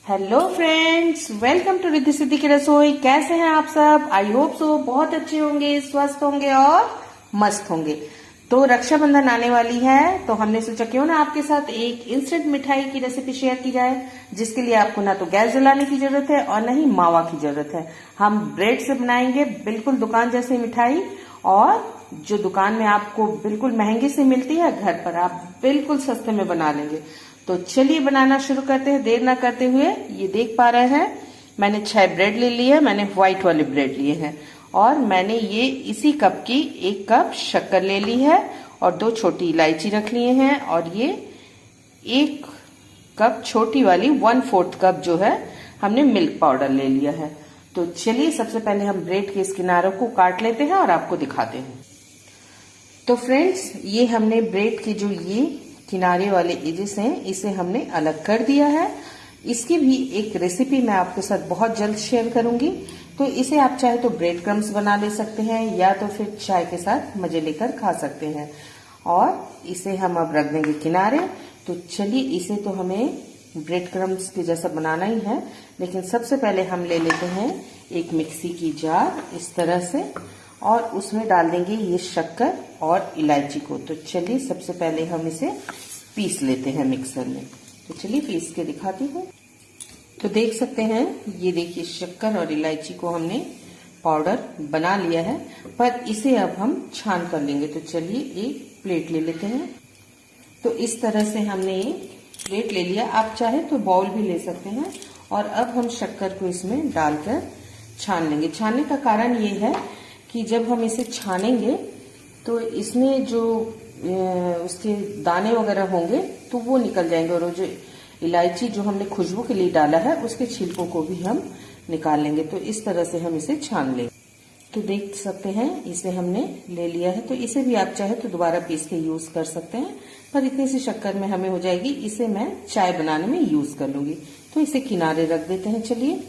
Hello friends, welcome to Riddhi Siddhi की रसोई। कैसे हैं आप सब? आई होप सो बहुत अच्छे होंगे, स्वस्थ होंगे और मस्त होंगे। तो रक्षाबंधन आने वाली है, तो हमने सोचा क्यों ना आपके साथ एक इंस्टेंट मिठाई की रेसिपी शेयर की जाए, जिसके लिए आपको ना तो गैस जलाने की जरूरत है और न ही मावा की जरूरत है। हम ब्रेड से बनाएंगे बिल्कुल दुकान जैसी मिठाई, और जो दुकान में आपको बिल्कुल महंगी से मिलती है, घर पर आप बिल्कुल सस्ते में बना लेंगे। तो चलिए बनाना शुरू करते हैं देर ना करते हुए। ये देख पा रहे हैं, मैंने 6 ब्रेड ले लिए। मैंने व्हाइट वाले ब्रेड लिए हैं, और मैंने ये इसी कप की 1 कप शक्कर ले ली है, और 2 छोटी इलायची रख लिए हैं, और ये 1 कप छोटी वाली 1/4 कप जो है हमने मिल्क पाउडर ले लिया है। तो चलिए सबसे पहले हम ब्रेड के इस किनारों को काट लेते हैं और आपको दिखाते हैं। तो फ्रेंड्स, ये हमने ब्रेड की जो ये किनारे वाले एजेस हैं, इसे हमने अलग कर दिया है। इसकी भी एक रेसिपी मैं आपके साथ बहुत जल्द शेयर करूंगी। तो इसे आप चाहे तो ब्रेड क्रम्स बना ले सकते हैं, या तो फिर चाय के साथ मजे लेकर खा सकते हैं। और इसे हम अब रख देंगे किनारे। तो चलिए, इसे तो हमें ब्रेड क्रम्स के जैसा बनाना ही है, लेकिन सबसे पहले हम ले लेते हैं एक मिक्सी की जार इस तरह से, और उसमें डाल देंगे ये शक्कर और इलायची को। तो चलिए सबसे पहले हम इसे पीस लेते हैं मिक्सर में। तो चलिए पीस के दिखाती हूँ। तो देख सकते हैं, ये देखिए शक्कर और इलायची को हमने पाउडर बना लिया है, पर इसे अब हम छान कर लेंगे। तो चलिए एक प्लेट ले लेते हैं। तो इस तरह से हमने ये प्लेट ले लिया। आप चाहे तो बाउल भी ले सकते हैं। और अब हम शक्कर को इसमें डालकर छान लेंगे। छानने का कारण ये है कि जब हम इसे छानेंगे तो इसमें जो उसके दाने वगैरह होंगे तो वो निकल जाएंगे, और जो इलायची जो हमने खुशबू के लिए डाला है उसके छिलकों को भी हम निकाल लेंगे। तो इस तरह से हम इसे छान लेंगे। तो देख सकते हैं, इसे हमने ले लिया है। तो इसे भी आप चाहे तो दोबारा पीस के यूज कर सकते हैं, पर इतनी सी शक्कर में हमें हो जाएगी। इसे मैं चाय बनाने में यूज कर लूंगी। तो इसे किनारे रख देते हैं। चलिए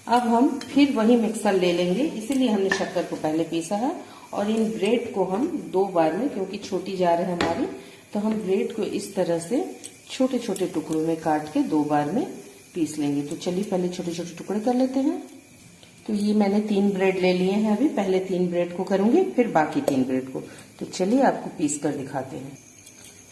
अब हम फिर वही मिक्सर ले लेंगे, इसीलिए हमने शक्कर को पहले पीसा है। और इन ब्रेड को हम 2 बार में, क्योंकि छोटी जार है हमारी, तो हम ब्रेड को इस तरह से छोटे छोटे टुकड़ों में काट के 2 बार में पीस लेंगे। तो चलिए पहले छोटे छोटे टुकड़े कर लेते हैं। तो ये मैंने 3 ब्रेड ले लिए हैं। अभी पहले 3 ब्रेड को करूंगी, फिर बाकी 3 ब्रेड को। तो चलिए आपको पीस कर दिखाते हैं।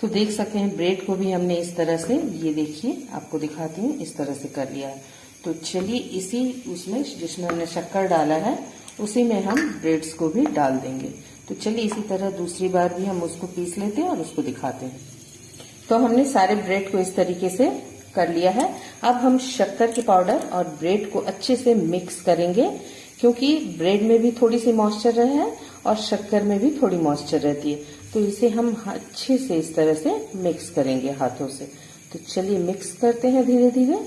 तो देख सकते हैं, ब्रेड को भी हमने इस तरह से, ये देखिए आपको दिखाती हूँ, इस तरह से कर लिया है। तो चलिए इसी उसमें जिसमें हमने शक्कर डाला है उसी में हम ब्रेड्स को भी डाल देंगे। तो चलिए इसी तरह दूसरी बार भी हम उसको पीस लेते हैं और उसको दिखाते हैं। तो हमने सारे ब्रेड को इस तरीके से कर लिया है। अब हम शक्कर के पाउडर और ब्रेड को अच्छे से मिक्स करेंगे, क्योंकि ब्रेड में भी थोड़ी सी मॉइस्चर है और शक्कर में भी थोड़ी मॉइस्चर रहती है। तो इसे हम अच्छे से इस तरह से मिक्स करेंगे हाथों से। तो चलिए मिक्स करते हैं धीरे धीरे।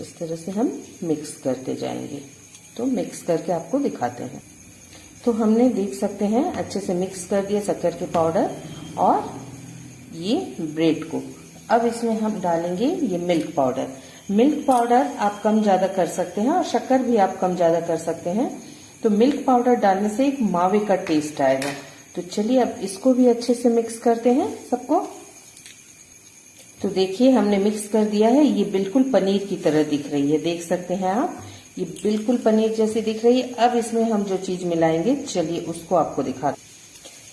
इस तरह से हम मिक्स करते जाएंगे। तो मिक्स करके आपको दिखाते हैं। तो हमने देख सकते हैं अच्छे से मिक्स कर दिया शक्कर के पाउडर और ये ब्रेड को। अब इसमें हम डालेंगे ये मिल्क पाउडर। मिल्क पाउडर आप कम ज्यादा कर सकते हैं, और शक्कर भी आप कम ज्यादा कर सकते हैं। तो मिल्क पाउडर डालने से एक मावे का टेस्ट आएगा। तो चलिए अब इसको भी अच्छे से मिक्स करते हैं सबको। तो देखिए हमने मिक्स कर दिया है। ये बिल्कुल पनीर की तरह दिख रही है, देख सकते हैं आप, ये बिल्कुल पनीर जैसी दिख रही है। अब इसमें हम जो चीज मिलाएंगे, चलिए उसको आपको दिखाते।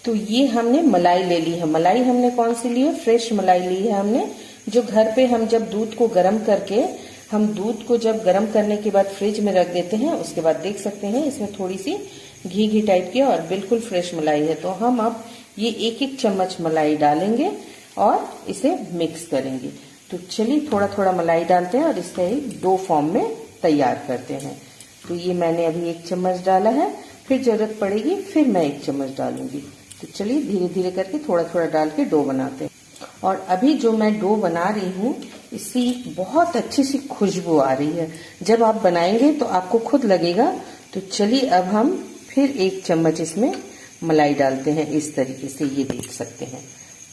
तो ये हमने मलाई ले ली है। मलाई हमने कौन सी ली है? फ्रेश मलाई ली है हमने, जो घर पे हम जब दूध को गर्म करके, हम दूध को जब गर्म करने के बाद फ्रिज में रख देते हैं, उसके बाद देख सकते हैं इसमें थोड़ी सी घी टाइप की और बिल्कुल फ्रेश मलाई है। तो हम अब ये 1-1 चम्मच मलाई डालेंगे और इसे मिक्स करेंगे। तो चलिए थोड़ा थोड़ा मलाई डालते हैं और इसका एक डो फॉर्म में तैयार करते हैं। तो ये मैंने अभी 1 चम्मच डाला है, फिर जरूरत पड़ेगी फिर मैं 1 चम्मच डालूंगी। तो चलिए धीरे धीरे करके थोड़ा थोड़ा डाल के डो बनाते हैं। और अभी जो मैं डो बना रही हूँ, इसकी बहुत अच्छी सी खुशबू आ रही है। जब आप बनाएंगे तो आपको खुद लगेगा। तो चलिए अब हम फिर 1 चम्मच इसमें मलाई डालते हैं इस तरीके से, ये देख सकते हैं।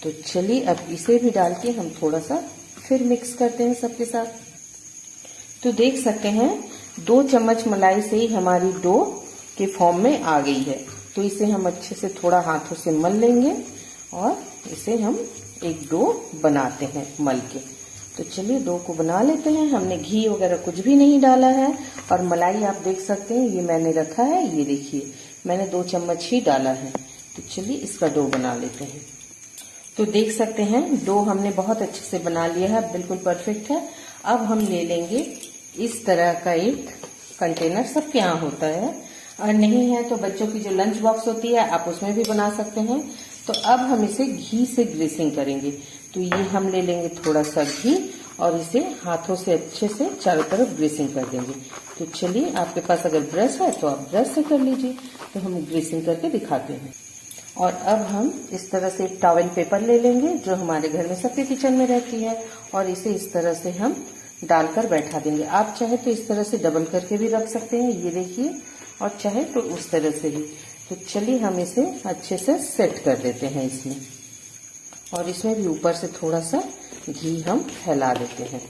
तो चलिए अब इसे भी डाल के हम थोड़ा सा फिर मिक्स करते हैं सबके साथ। तो देख सकते हैं 2 चम्मच मलाई से ही हमारी डो के फॉर्म में आ गई है। तो इसे हम अच्छे से थोड़ा हाथों से मल लेंगे और इसे हम एक डो बनाते हैं मल के। तो चलिए डो को बना लेते हैं। हमने घी वगैरह कुछ भी नहीं डाला है और मलाई आप देख सकते हैं ये मैंने रखा है, ये देखिए मैंने 2 चम्मच ही डाला है। तो चलिए इसका डो बना लेते हैं। तो देख सकते हैं डो हमने बहुत अच्छे से बना लिया है, बिल्कुल परफेक्ट है। अब हम ले लेंगे इस तरह का एक कंटेनर, सबके यहाँ होता है, और नहीं है तो बच्चों की जो लंच बॉक्स होती है आप उसमें भी बना सकते हैं। तो अब हम इसे घी से ग्रीसिंग करेंगे। तो ये हम ले लेंगे थोड़ा सा घी और इसे हाथों से अच्छे से चारों तरफ ग्रीसिंग कर देंगे। तो चलिए आपके पास अगर ब्रश है तो आप ब्रश से कर लीजिए। तो हम ग्रीसिंग करके दिखाते हैं। और अब हम इस तरह से एक टॉवेल पेपर ले लेंगे जो हमारे घर में सबके किचन में रहती है, और इसे इस तरह से हम डालकर बैठा देंगे। आप चाहे तो इस तरह से डबल करके भी रख सकते हैं, ये देखिए, और चाहे तो उस तरह से भी। तो चलिए हम इसे अच्छे से सेट कर देते हैं इसमें, और इसमें भी ऊपर से थोड़ा सा घी हम फैला देते हैं।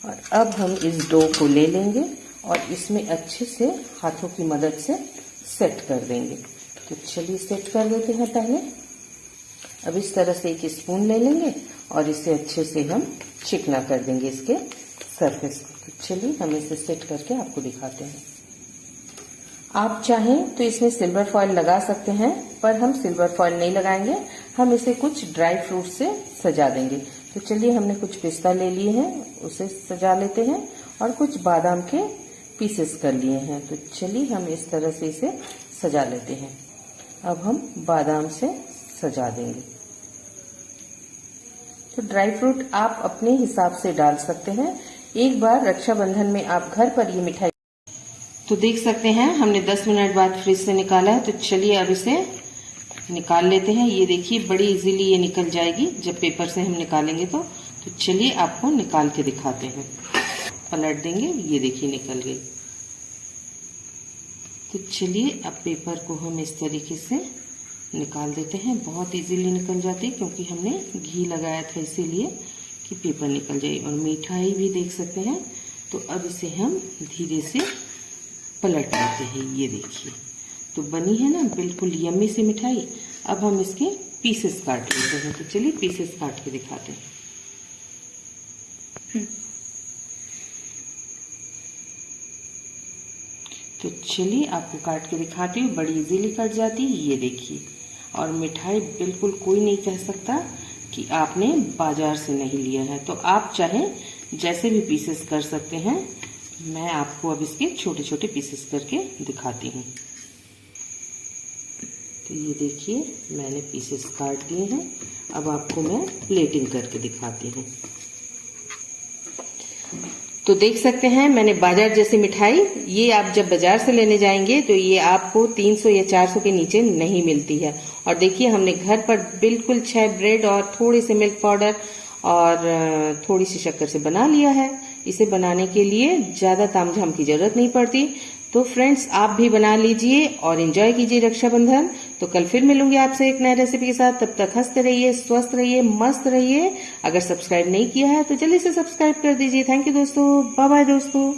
और अब हम इस डो को ले लेंगे और इसमें अच्छे से हाथों की मदद से सेट कर देंगे। तो चलिए सेट कर देते हैं पहले। अब इस तरह से एक स्पून ले लेंगे और इसे अच्छे से हम चिकना कर देंगे इसके सरफेस को। तो चलिए हम इसे सेट करके आपको दिखाते हैं। आप चाहें तो इसमें सिल्वर फॉइल लगा सकते हैं, पर हम सिल्वर फॉइल नहीं लगाएंगे, हम इसे कुछ ड्राई फ्रूट से सजा देंगे। तो चलिए हमने कुछ पिस्ता ले लिए हैं, उसे सजा लेते हैं, और कुछ बादाम के पीसेस कर लिए हैं। तो चलिए हम इस तरह से इसे सजा लेते हैं। अब हम बादाम से सजा देंगे। तो ड्राई फ्रूट आप अपने हिसाब से डाल सकते हैं। एक बार रक्षाबंधन में आप घर पर ये मिठाई, तो देख सकते हैं हमने 10 मिनट बाद फ्रिज से निकाला है। तो चलिए अब इसे निकाल लेते हैं। ये देखिए बड़ी इजीली ये निकल जाएगी जब पेपर से हम निकालेंगे तो चलिए आपको निकाल के दिखाते हैं। पलट देंगे, ये देखिए निकल गई। तो चलिए अब पेपर को हम इस तरीके से निकाल देते हैं। बहुत इजीली निकल जाती है क्योंकि हमने घी लगाया था इसीलिए कि पेपर निकल जाए। और मिठाई भी देख सकते हैं। तो अब इसे हम धीरे से पलट लेते हैं, ये देखिए तो बनी है ना बिल्कुल यम्मी सी मिठाई। अब हम इसके पीसेस काट लेते हैं। तो चलिए पीसेस काट के दिखाते हैं। तो चलिए आपको काट के दिखाती हूँ, बड़ी इजीली कट जाती है, ये देखिए। और मिठाई बिल्कुल कोई नहीं कह सकता कि आपने बाजार से नहीं लिया है। तो आप चाहे जैसे भी पीसेस कर सकते हैं। मैं आपको अब इसके छोटे छोटे पीसेस करके दिखाती हूँ। तो ये देखिए मैंने पीसेस काट दिए हैं। अब आपको मैं प्लेटिंग करके दिखाती हूँ। तो देख सकते हैं मैंने बाजार जैसी मिठाई, ये आप जब बाजार से लेने जाएंगे तो ये आपको 300 या 400 के नीचे नहीं मिलती है। और देखिए हमने घर पर बिल्कुल 6 ब्रेड और थोड़े से मिल्क पाउडर और थोड़ी सी शक्कर से बना लिया है। इसे बनाने के लिए ज्यादा तामझाम की जरूरत नहीं पड़ती। तो फ्रेंड्स आप भी बना लीजिए और एंजॉय कीजिए रक्षाबंधन। तो कल फिर मिलूंगी आपसे एक नए रेसिपी के साथ। तब तक हंसते रहिए, स्वस्थ रहिए, मस्त रहिए। अगर सब्सक्राइब नहीं किया है तो जल्दी से सब्सक्राइब कर दीजिए। थैंक यू दोस्तों, बाय बाय दोस्तों।